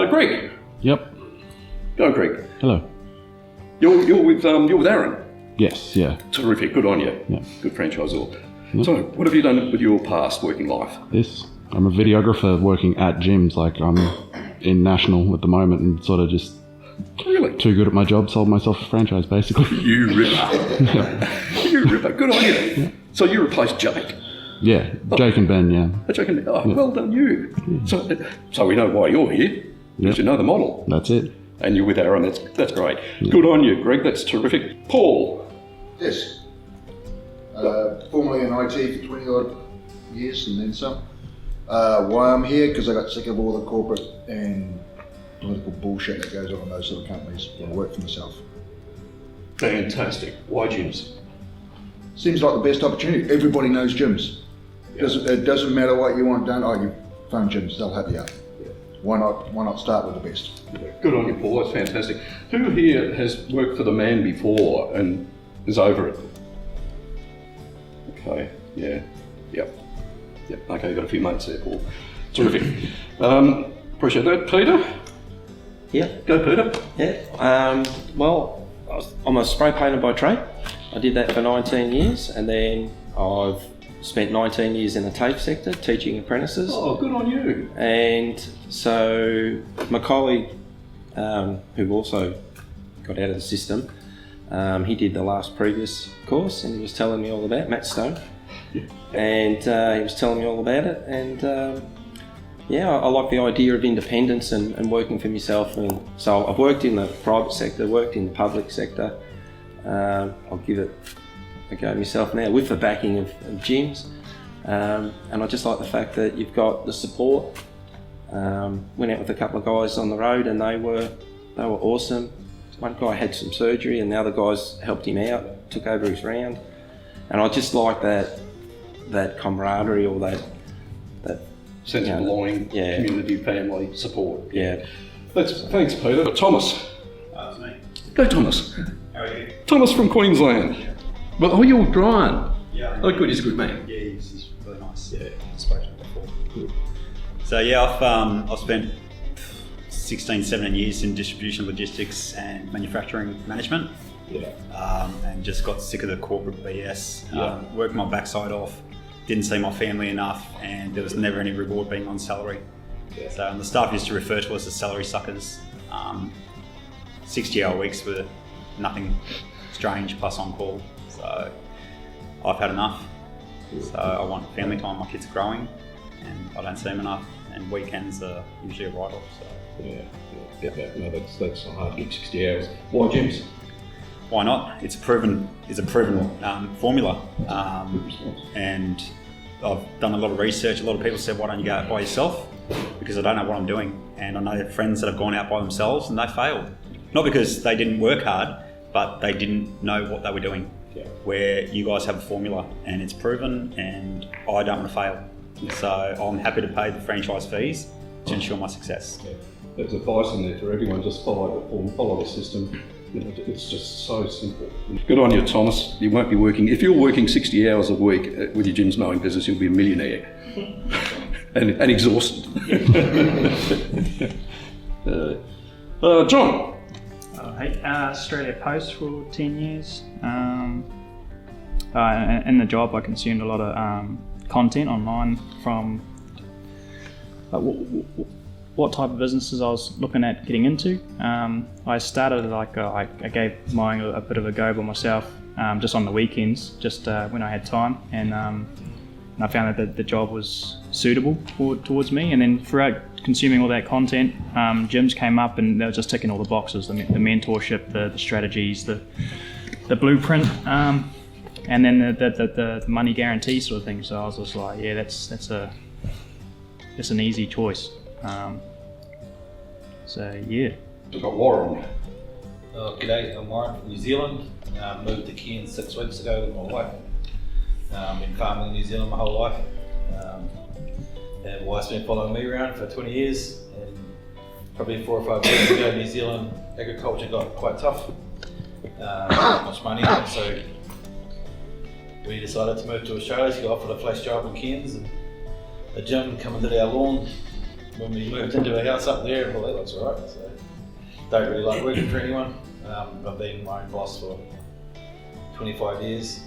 Greg. Yep. Go, Greg. Hello. You're with Aaron. Yes, yeah. Terrific. Good on you. Yeah. Good franchisor. Yep. So, what have you done with your past working life? I'm a videographer working at gyms. Like, I'm in National at the moment and sort of just Really? too good at my job, sold myself a franchise, basically. You ripper. You ripper. Good on you. Yeah. So you replaced Jake. Yeah, Jake and Ben, yeah. Jake and Ben. Oh, well done you. Yeah. So we know why you're here. Because you know the model. That's it. And you're with Aaron. That's great. Yeah. Good on you, Greg. That's terrific. Paul. Yes. Formerly in IT for 20 odd years and then some. Why I'm here, because I got sick of all the corporate and political bullshit that goes on in those sort of companies. I work for myself. Fantastic. Why gyms? Seems like the best opportunity. Everybody knows gyms. Yeah. It doesn't matter what you want done. Oh, you phone gyms, they'll help you out. Yeah. Why not start with the best? Yeah. Good on you, Paul. That's fantastic. Who here has worked for the man before and is over it? Okay. Yeah. Yep. Okay, you've got a few mates there, Paul. Terrific. Appreciate that. Peter? Yeah. Go, Peter. Yeah. Well, I'm a spray painter by trade. I did that for 19 years, and then I've spent 19 years in the TAFE sector teaching apprentices. Oh, good on you. And so my colleague, who also got out of the system, he did the last previous course, and he was telling me all about it, Matt Stone. Yeah. And he was telling me all about it, and I like the idea of independence and working for myself. And so I've worked in the private sector, worked in the public sector. I'll give it a go myself now with the backing of gyms, and I just like the fact that you've got the support. Went out with a couple of guys on the road, and they were awesome. One guy had some surgery, and the other guys helped him out, took over his round, and I just like that camaraderie, or that sense of belonging, community, family, support. Yeah. Thanks, Peter. Thomas. That's me. Go, Thomas. How are you? Thomas from Queensland. Yeah. Well, you're with Brian. Yeah. Oh, good. He's a good man. Yeah, he's really nice. Yeah, I've spoken to him before. Good. So I've spent 16, 17 years in distribution, logistics, and manufacturing management. Yeah. And just got sick of the corporate BS. Worked my backside off. Didn't see my family enough, and there was never any reward being on salary. Yeah. So the staff used to refer to us as salary suckers. 60-hour weeks with nothing strange plus on call. So I've had enough. So I want family time. My kids are growing, and I don't see them enough. And weekends are usually a write-off. So No, that's a hard gig. 60 hours. Why gyms? Why not? It's a proven formula, and I've done a lot of research. A lot of people said, "Why don't you go out by yourself?" Because I don't know what I'm doing, and I know friends that have gone out by themselves and they failed. Not because they didn't work hard, but they didn't know what they were doing. Yeah. Where you guys have a formula, and it's proven, and I don't want to fail. Yeah. So I'm happy to pay the franchise fees to ensure my success. Yeah. There's advice in there for everyone. Just follow the form, follow the system. It's just so simple. Good on you, Thomas. You won't be working. If you're working 60 hours a week with your Jim's mowing business, you'll be a millionaire and exhausted. John. Australia Post for 10 years. In the job, I consumed a lot of content online from what type of businesses I was looking at getting into. I started I gave mowing a bit of a go by myself, just on the weekends, just when I had time, and I found that the job was suitable towards me. And then throughout consuming all that content, gyms came up, and they were just ticking all the boxes: the mentorship, the strategies, the blueprint, and then the money guarantee sort of thing. So I was just like, yeah, that's an easy choice. We've got Warren. G'day, I'm Warren from New Zealand. Moved to Cairns 6 weeks ago with my wife. Been farming in New Zealand my whole life. And my wife's been following me around for 20 years. And probably 4 or 5 years ago, New Zealand agriculture got quite tough. Not much money, so we decided to move to Australia. She got offered a flash job in Cairns, and a gym come and did our lawn when we moved into a house up there, well, that looks alright. So don't really like working for anyone. I've been my own boss for 25 years.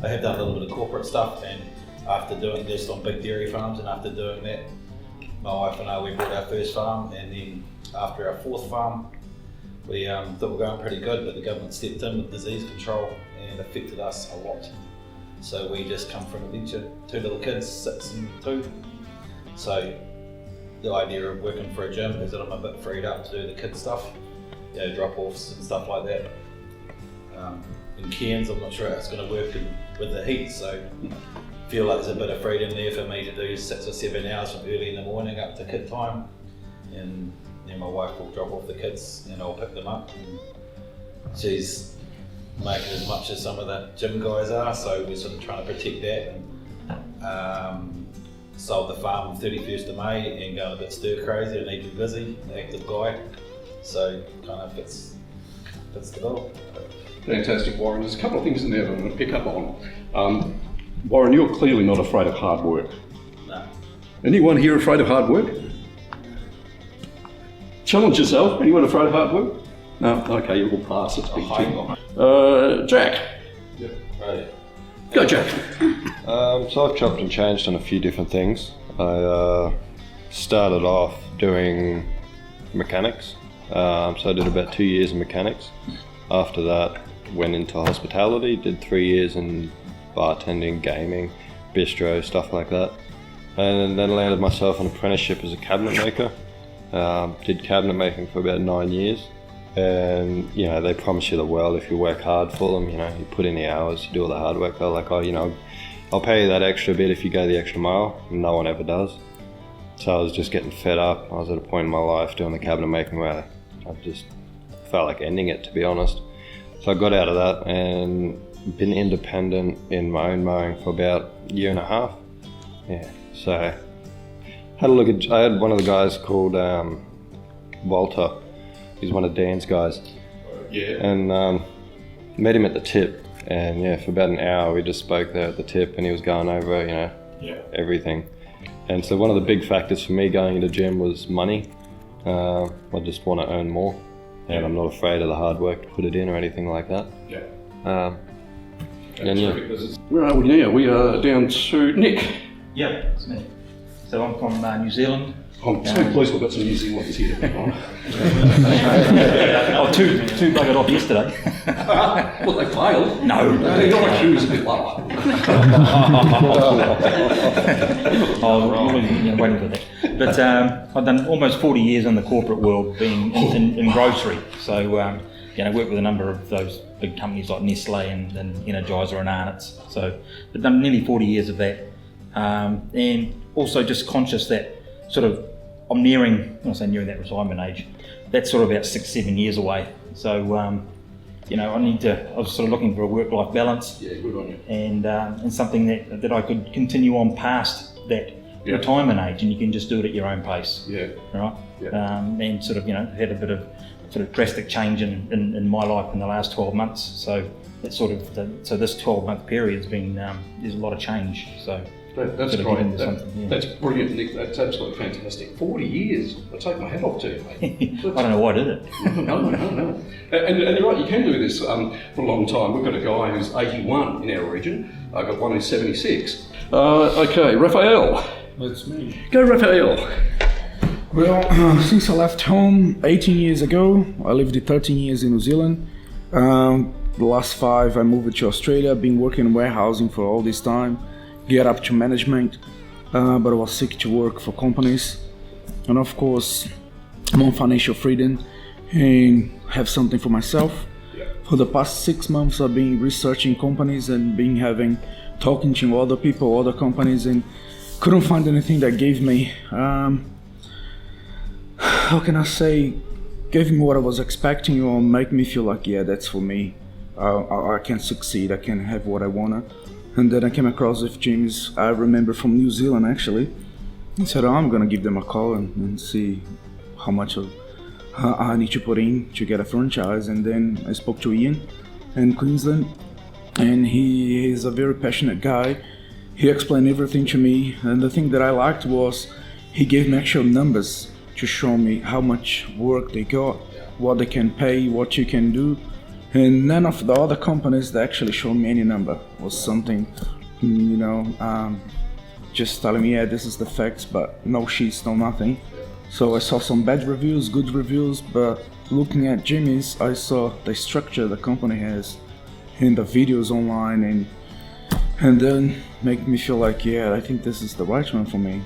I have done a little bit of corporate stuff, and after doing this on big dairy farms, and after doing that, my wife and I, we bought our first farm, and then after our fourth farm, we thought we were going pretty good, but the government stepped in with disease control and affected us a lot. So we just come from a venture, 2 little kids, 6 and 2. So the idea of working for a gym is that I'm a bit freed up to do the kid stuff, you know, drop-offs and stuff like that. In Cairns, I'm not sure how it's going to work with the heat, so I feel like there's a bit of freedom there for me to do 6 or 7 hours from early in the morning up to kid time, and then my wife will drop off the kids and I'll pick them up. And she's making as much as some of the gym guys are, so we're sort of trying to protect that. And sold the farm on 31st of May and going a bit stir crazy. I need to be busy, an active guy, so kind of fits the bill. Fantastic, Warren. There's a couple of things in there that I'm going to pick up on. Warren, you're clearly not afraid of hard work. No. Anyone here afraid of hard work? Challenge yourself. Anyone afraid of hard work? No? Okay, you will pass. It's big tick. Jack. Yeah, right. Go, Jack. So I've chopped and changed on a few different things. I started off doing mechanics. So I did about 2 years in mechanics. After that, went into hospitality, did 3 years in bartending, gaming, bistro, stuff like that. And then landed myself an apprenticeship as a cabinet maker. Did cabinet making for about 9 years. And, you know, they promise you the world if you work hard for them. You know, you put in the hours, you do all the hard work. They're like, oh, you know, I'll pay you that extra bit if you go the extra mile. And no one ever does. So I was just getting fed up. I was at a point in my life doing the cabinet making where I just felt like ending it, to be honest. So I got out of that and been independent in my own mowing for about a year and a half. Yeah, so I had one of the guys called Walter. He's one of Dan's guys. Yeah. And met him at the tip, and yeah, for about an hour we just spoke there at the tip, and he was going over, you know, everything. And so one of the big factors for me going into gym was money. I just want to earn more, and I'm not afraid of the hard work to put it in or anything like that. Yeah. And yeah. Where are we now? We are down to Nick. Yeah, it's me. So I'm from New Zealand. I'm so pleased we've got some New Zealanders here. Oh, two buggered off yesterday. Well, they failed. No. Your IQ is a bit lower. I'm waiting for that. But I've done almost 40 years in the corporate world, being in grocery. So, you know, worked with a number of those big companies like Nestle and Energizer and Arnott's. So I've done nearly 40 years of that. And also just conscious that sort of I'm nearing that retirement age. That's sort of about 6-7 years away. So, you know, I was sort of looking for a work-life balance. Yeah, good on you. And something that I could continue on past that retirement age, and you can just do it at your own pace. Yeah. Right? Yeah. And sort of, you know, had a bit of sort of drastic change in my life in the last 12 months. So it's sort of, so this 12-month period's been, there's a lot of change. So. That's great. That's brilliant, Nick. That's absolutely fantastic. 40 years. I take my hat off to you, mate. I don't know why I did it. No. And you're right, you can do this for a long time. We've got a guy who's 81 in our region. I've got one who's 76. Okay, Raphael. That's me. Go, Raphael. Well, since I left home 18 years ago, I lived 13 years in New Zealand. The last 5, I moved to Australia. Been working in warehousing for all this time. Get up to management, but I was sick to work for companies, and of course I want financial freedom and have something for myself. For the past 6 months I've been researching companies and talking to other people, other companies, and couldn't find anything that gave me gave me what I was expecting, or make me feel like, yeah, that's for me. I can succeed, I can have what I wanna. And then I came across with James, I remember from New Zealand actually. He said, I'm gonna give them a call and see how much I need to put in to get a franchise. And then I spoke to Ian in Queensland, and he is a very passionate guy. He explained everything to me, and the thing that I liked was he gave me actual numbers to show me how much work they got, what they can pay, what you can do. And none of the other companies that actually showed me any number was something, just telling me, yeah, this is the facts, but no sheets, no nothing. So I saw some bad reviews, good reviews, but looking at Jimmy's, I saw the structure the company has in the videos online, and then make me feel like, yeah, I think this is the right one for me.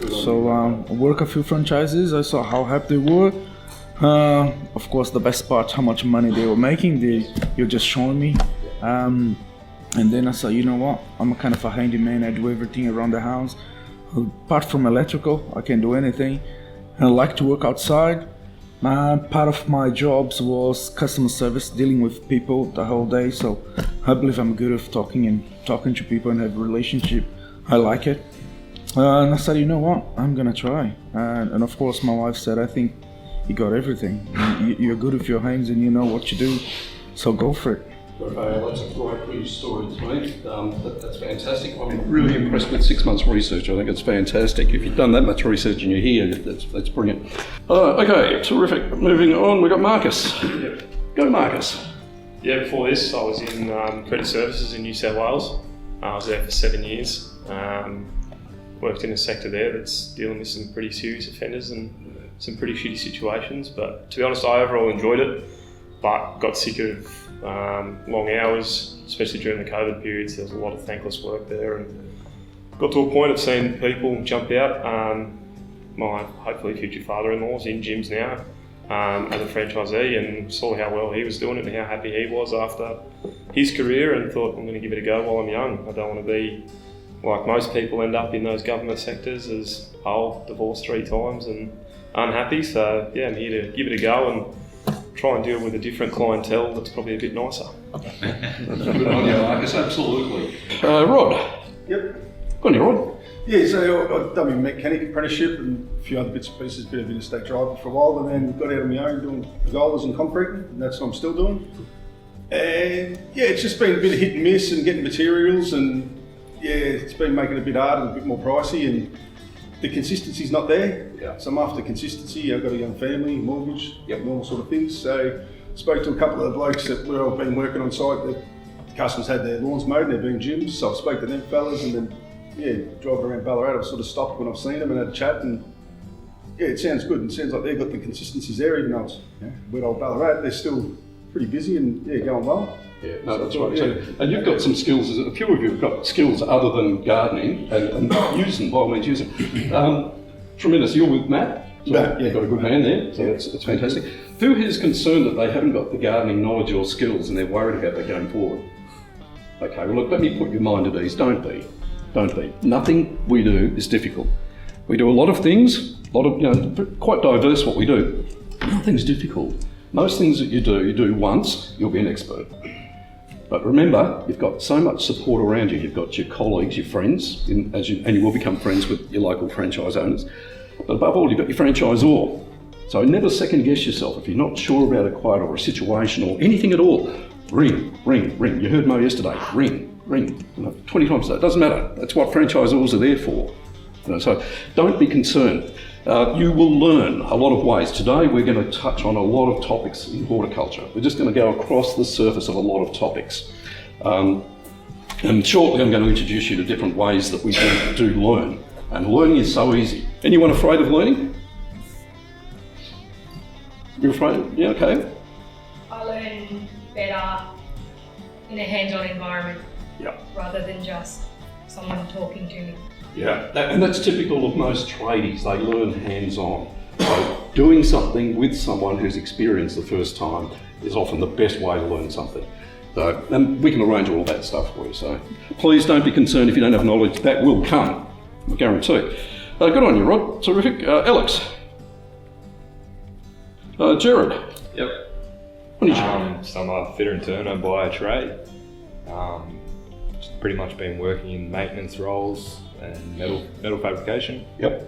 So I work a few franchises, I saw how happy they were. Of course, the best part, how much money they were making, you're just showing me. And then I said, you know what, I'm a kind of a handyman, I do everything around the house. Apart from electrical, I can do anything. And I like to work outside. Part of my jobs was customer service, dealing with people the whole day, so I believe I'm good at talking to people and have a relationship. I like it. And I said, you know what, I'm gonna try. And of course my wife said, I think you got everything. You're good with your hands and you know what you do, so go for it. Okay, that's a great news story to me. That's fantastic. I'm really impressed with 6 months research. I think it's fantastic. If you've done that much research and you're here, that's brilliant. Okay, terrific. Moving on, we've got Marcus. Go, Marcus. Yeah, before this, I was in credit services in New South Wales. I was there for 7 years. Worked in a sector there that's dealing with some pretty serious offenders and some pretty shitty situations. But to be honest, I overall enjoyed it, but got sick of long hours, especially during the COVID periods. There was a lot of thankless work there, and got to a point of seeing people jump out. My hopefully future father-in-law's in gyms now as a franchisee, and saw how well he was doing it and how happy he was after his career, and thought, I'm going to give it a go while I'm young. I don't want to be like most people end up in those government sectors as old, divorced 3 times and unhappy. So yeah, I'm here to give it a go and try and deal with a different clientele that's probably a bit nicer. Good on you, Marcus, absolutely. Rod. Yep. Go on you, Rod. Yeah, so I've done my mechanic apprenticeship and a few other bits and pieces, bit of interstate driving for a while, and then got out on my own doing pergolas and concrete, and that's what I'm still doing. And yeah, it's just been a bit of hit and miss and getting materials, and yeah, it's been making it a bit hard and a bit more pricey, and the consistency's not there. Yeah. So I'm after consistency. I've got a young family, mortgage, normal sort of things. So spoke to a couple of the blokes that where I've been working on site that customers had their lawns mowed and they're being gyms. So I spoke to them fellas, and then driving around Ballarat, I've sort of stopped when I've seen them and had a chat, and yeah, it sounds good. It sounds like they've got the consistencies there, even though it's with old Ballarat, they're still pretty busy and going well. Yeah, no, that's right. So, and you've got some skills, a few of you have got skills other than gardening, and use them, by all means use them. Tremendous. You're with Matt? So Matt, you've got a good man there, so it's fantastic. Who is concerned that they haven't got the gardening knowledge or skills and they're worried about that going forward? Okay, well look, let me put your mind at ease. Don't be. Nothing we do is difficult. We do a lot of things, quite diverse what we do. Nothing's difficult. Most things that you do once, you'll be an expert. But remember, you've got so much support around you. You've got your colleagues, your friends, and you will become friends with your local franchise owners. But above all, you've got your franchisor. So never second guess yourself. If you're not sure about a quote or a situation or anything at all, ring. You heard Mo yesterday, ring. 20 times a day, it doesn't matter. That's what franchisors are there for. So don't be concerned. You will learn a lot of ways. Today we're going to touch on a lot of topics in horticulture. We're just going to go across the surface of a lot of topics. And shortly I'm going to introduce you to different ways that we do learn. And learning is so easy. Anyone afraid of learning? You're afraid? Yeah, okay. I learn better in a hands-on environment rather than just someone talking to me. Yeah, and that's typical of most tradies. They learn hands-on. So doing something with someone who's experienced the first time is often the best way to learn something. So, and we can arrange all that stuff for you. So please don't be concerned if you don't have knowledge. That will come, I guarantee. Good on you, Rod. Terrific. Alex. Jared. Yep. What did you So I'm a fitter and turner by trade. Pretty much been working in maintenance roles and metal fabrication. Yep.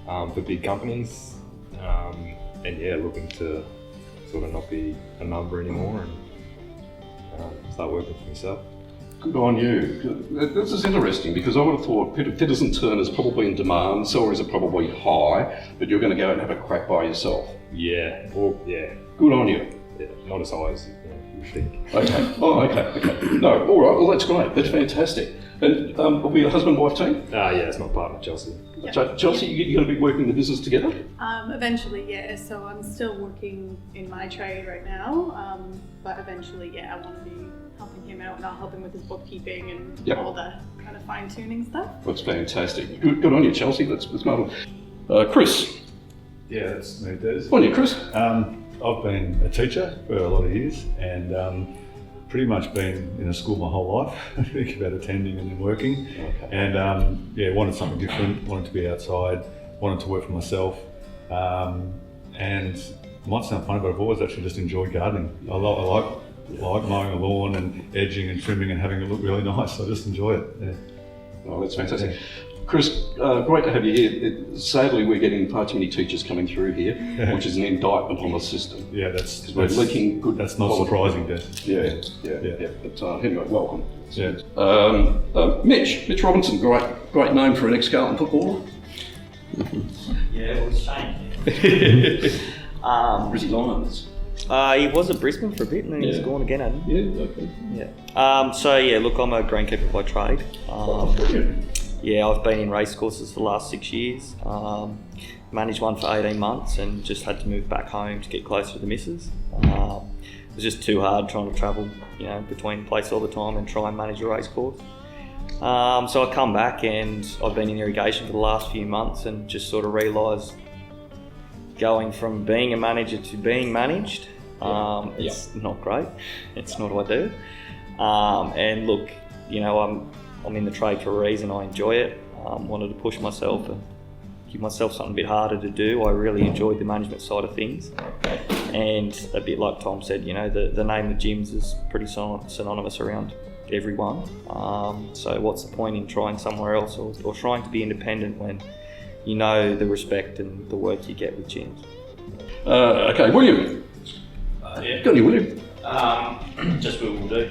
For big companies, and yeah, looking to sort of not be a number anymore and start working for myself. Good on you. This is interesting because I would have thought fitters and turners probably in demand, salaries are probably high, but you're going to go and have a crack by yourself. Yeah, or yeah. Good on you. Yeah, not as high as you think. Okay. Oh, okay. No, all right. Well, that's great. That's fantastic. And will be a husband-wife team? Yeah, it's my partner, Chelsea. Yep. So, Chelsea, you're going to be working the business together? Eventually, yeah. So I'm still working in my trade right now, but eventually, yeah, I want to be helping him out, and I'll help him with his bookkeeping and all the kind of fine-tuning stuff. That's fantastic. Good on you, Chelsea. That's marvelous. Chris. Yeah, that's me, Des. Good on you, Chris. I've been a teacher for a lot of years, and pretty much been in a school my whole life. I think about attending and then working. Okay. And yeah, wanted something different, wanted to be outside, wanted to work for myself. And it might sound funny, but I've always actually just enjoyed gardening. I like mowing a lawn and edging and trimming and having it look really nice. I just enjoy it. Yeah. Oh, that's fantastic. Yeah. Chris, great to have you here. Sadly, we're getting far too many teachers coming through here, which is an indictment on the system. Yeah, that's leaking good. That's not surprising, Des. Yeah. But anyway, welcome. Yeah. Mitch Robinson, great name for an ex-Carlton footballer. Yeah, it was Shane. Brizzy Lions. He was at Brisbane for a bit and then he's gone again, hasn't he? Yeah, okay. Yeah. So yeah, look, I'm a greenkeeper by trade. Yeah, I've been in race courses for the last 6 years. Managed one for 18 months and just had to move back home to get closer to the missus. It was just too hard trying to travel, between places all the time and try and manage a race course. So I come back and I've been in irrigation for the last few months and just sort of realised going from being a manager to being managed, it's not great. It's not what I do. And look, I'm in the trade for a reason. I enjoy it. Wanted to push myself and give myself something a bit harder to do. I really enjoyed the management side of things. And a bit like Tom said, the name of gyms is pretty synonymous around everyone. So what's the point in trying somewhere else or trying to be independent when you know the respect and the work you get with gyms? Okay, William. Yeah. Go on you, William. Just what we'll do.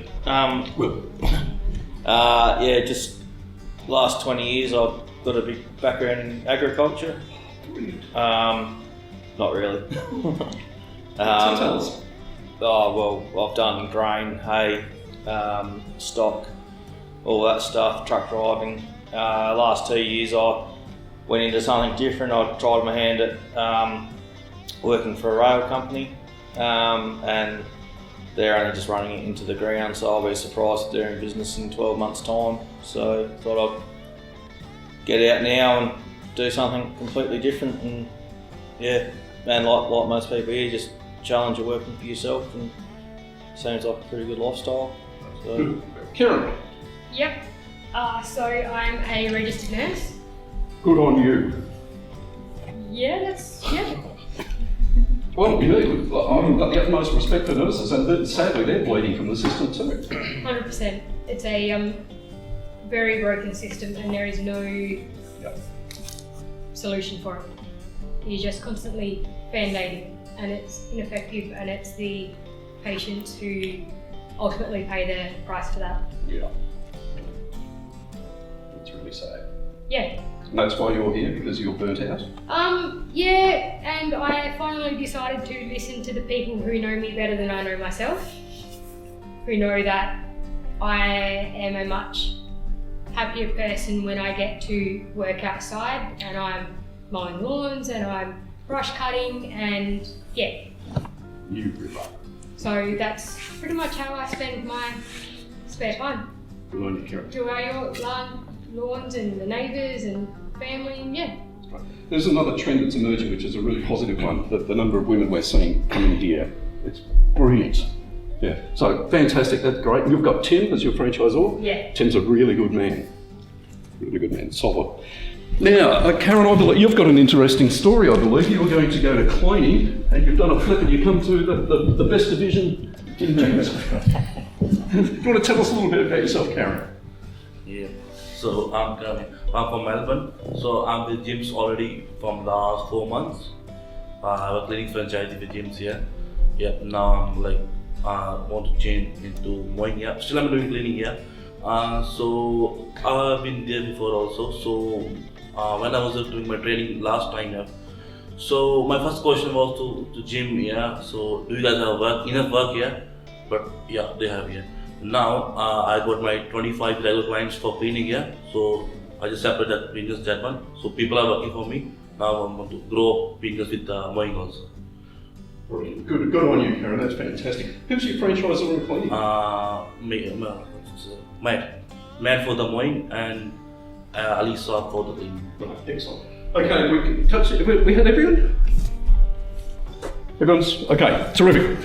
Will. Yeah, just last 20 years I've got a big background in agriculture. Not really. Tell us. Oh, well, I've done grain, hay, stock, all that stuff, truck driving. Last 2 years I went into something different. I tried my hand at working for a rail company, and they're only just running it into the ground, so I'll be surprised if they're in business in 12 months' time. So I thought I'd get out now and do something completely different, and like most people here, just challenge of working for yourself, and seems like a pretty good lifestyle. So. Karen. Yep. So I'm a registered nurse. Good on you. Yeah. Well, I've got the utmost respect for nurses, and sadly they're bleeding from the system too. 100%. It's a very broken system, and there is no solution for it. You're just constantly band-aiding, and it's ineffective, and it's the patients who ultimately pay the price for that. Yeah. It's really sad. Yeah. And that's why you're here, because you're burnt out? Yeah, and I finally decided to listen to the people who know me better than I know myself, who know that I am a much happier person when I get to work outside and I'm mowing lawns and I'm brush cutting and You ripper. So that's pretty much how I spend my spare time. Good on you, Karen. To our lawns and the neighbours and family, and There's another trend that's emerging, which is a really positive one, that the number of women we're seeing coming here, it's brilliant. Yeah, so fantastic, that's great. You've got Tim as your franchisor? Yeah. Tim's a really good man. Really good man, solid. Now, Karen, I believe you've got an interesting story, I believe. You were going to go to cleaning and you've done a flip and you come to the best division in gyms. Do you want to tell us a little bit about yourself, Karen? Yeah, so I'm from Melbourne, so I'm with gyms already from last 4 months. I have a cleaning franchise with gyms here. Yeah, now I'm want to change into mowing here. Still I'm doing cleaning here, So I've been there before also. So when I was doing my training last time, yeah. So my first question was to Jim, yeah. So do you guys have enough work here? But yeah, they have here. Now I got my 25 regular clients for cleaning here. So I just separate that business that one. So people are working for me. Now I want to grow business with mowing also. Brilliant. Good on you, Karen. That's fantastic. Who's your franchisor in cleaning? Matt for the mowing and Alisa for the cleaning. Excellent. Okay, we had everyone? Everyone's okay. Terrific.